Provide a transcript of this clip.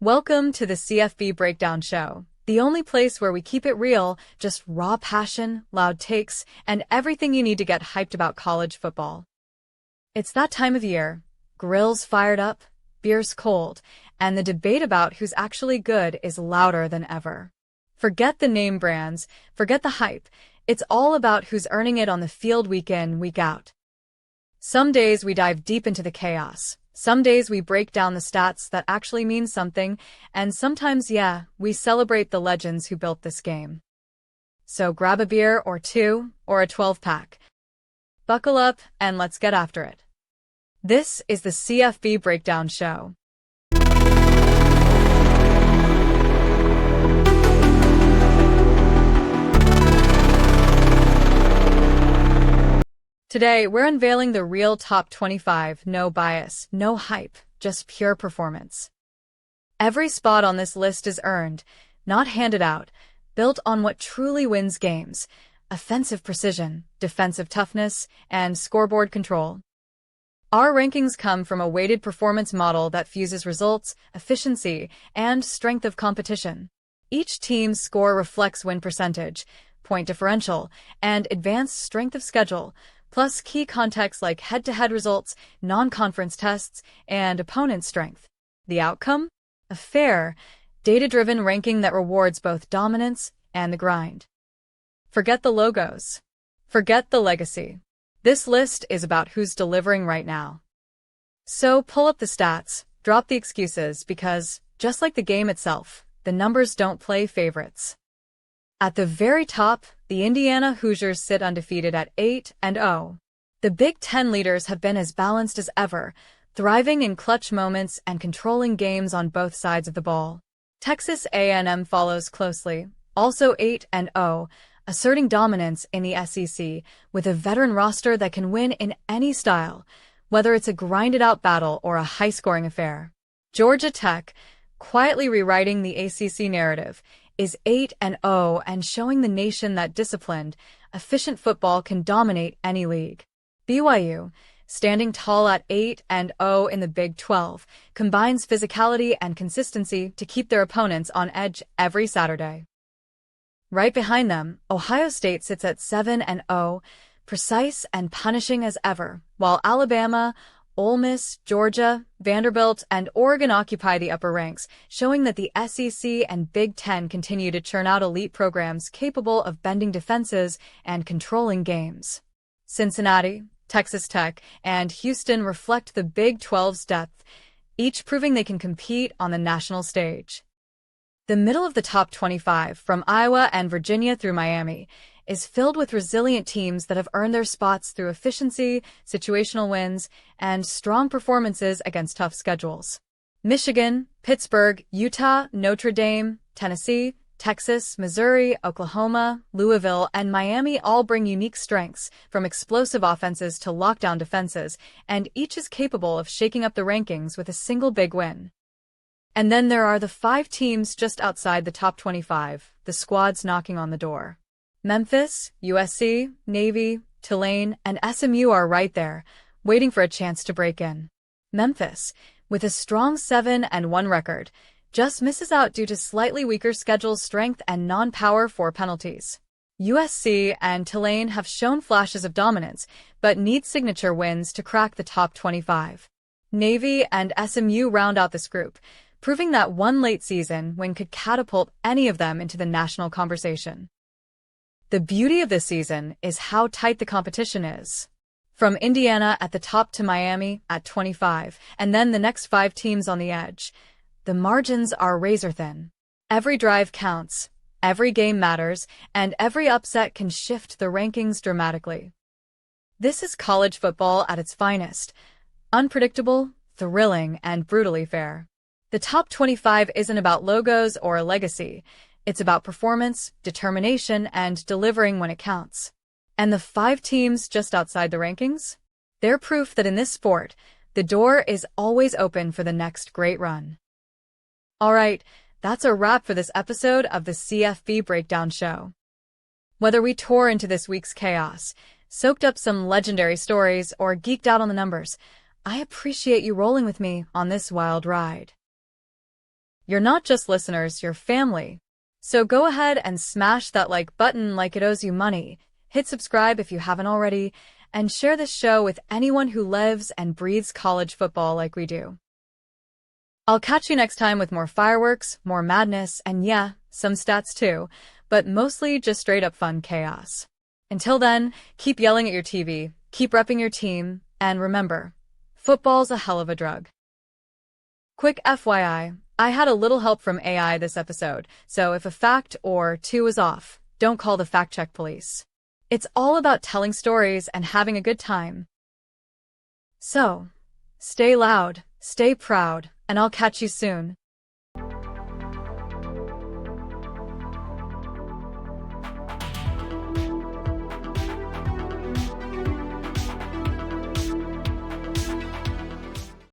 Welcome to the CFB Breakdown Show, the only place where we keep it real, just raw passion, loud takes, and everything you need to get hyped about college football. It's that time of year, grills fired up, beers cold, and the debate about who's actually good is louder than ever. Forget the name brands, forget the hype, it's all about who's earning it on the field week in, week out. Some days we dive deep into the chaos. Some days we break down the stats that actually mean something, and sometimes, we celebrate the legends who built this game. So grab a beer or two, or a 12-pack. Buckle up, and let's get after it. This is the CFB Breakdown Show. Today, we're unveiling the real top 25, no bias, no hype, just pure performance. Every spot on this list is earned, not handed out, built on what truly wins games: offensive precision, defensive toughness, and scoreboard control. Our rankings come from a weighted performance model that fuses results, efficiency, and strength of competition. Each team's score reflects win percentage, point differential, and advanced strength of schedule, plus key context like head-to-head results, non-conference tests, and opponent strength. The outcome? A fair, data-driven ranking that rewards both dominance and the grind. Forget the logos. Forget the legacy. This list is about who's delivering right now. So pull up the stats, drop the excuses, because, just like the game itself, the numbers don't play favorites. At the very top, the Indiana Hoosiers sit undefeated at 8-0. The Big Ten leaders have been as balanced as ever, thriving in clutch moments and controlling games on both sides of the ball. Texas A&M follows closely, also 8-0, asserting dominance in the SEC with a veteran roster that can win in any style, whether it's a grinded-out battle or a high-scoring affair. Georgia Tech, quietly rewriting the ACC narrative, is 8-0 and showing the nation that disciplined, efficient football can dominate any league. BYU, standing tall at 8-0 in the Big 12, combines physicality and consistency to keep their opponents on edge every Saturday. Right behind them, Ohio State sits at 7-0, precise and punishing as ever, while Alabama, Ole Miss, Georgia, Vanderbilt, and Oregon occupy the upper ranks, showing that the SEC and Big Ten continue to churn out elite programs capable of bending defenses and controlling games. Cincinnati, Texas Tech, and Houston reflect the Big 12's depth, each proving they can compete on the national stage. The middle of the top 25, from Iowa and Virginia through Miami, is filled with resilient teams that have earned their spots through efficiency, situational wins, and strong performances against tough schedules. Michigan, Pittsburgh, Utah, Notre Dame, Tennessee, Texas, Missouri, Oklahoma, Louisville, and Miami all bring unique strengths, from explosive offenses to lockdown defenses, and each is capable of shaking up the rankings with a single big win. And then there are the 5 teams just outside the top 25, the squads knocking on the door. Memphis, USC, Navy, Tulane, and SMU are right there, waiting for a chance to break in. Memphis, with a strong 7-1 record, just misses out due to slightly weaker schedule strength and non-power 4 penalties. USC and Tulane have shown flashes of dominance, but need signature wins to crack the top 25. Navy and SMU round out this group, proving that one late season win could catapult any of them into the national conversation. The beauty of this season is how tight the competition is. From Indiana at the top to Miami at 25, and then the next 5 teams on the edge, the margins are razor-thin. Every drive counts, every game matters, and every upset can shift the rankings dramatically. This is college football at its finest: unpredictable, thrilling, and brutally fair. The top 25 isn't about logos or a legacy. It's about performance, determination, and delivering when it counts. And the 5 teams just outside the rankings? They're proof that in this sport, the door is always open for the next great run. All right, that's a wrap for this episode of the CFB Breakdown Show. Whether we tore into this week's chaos, soaked up some legendary stories, or geeked out on the numbers, I appreciate you rolling with me on this wild ride. You're not just listeners, you're family. So go ahead and smash that like button like it owes you money. Hit subscribe if you haven't already, and share this show with anyone who lives and breathes college football like we do. I'll catch you next time with more fireworks, more madness, and yeah, some stats too, but mostly just straight up fun chaos. Until then, keep yelling at your TV, keep repping your team, and remember, football's a hell of a drug. Quick FYI, I had a little help from AI this episode, so if a fact or two is off, don't call the fact-check police. It's all about telling stories and having a good time. So, stay loud, stay proud, and I'll catch you soon.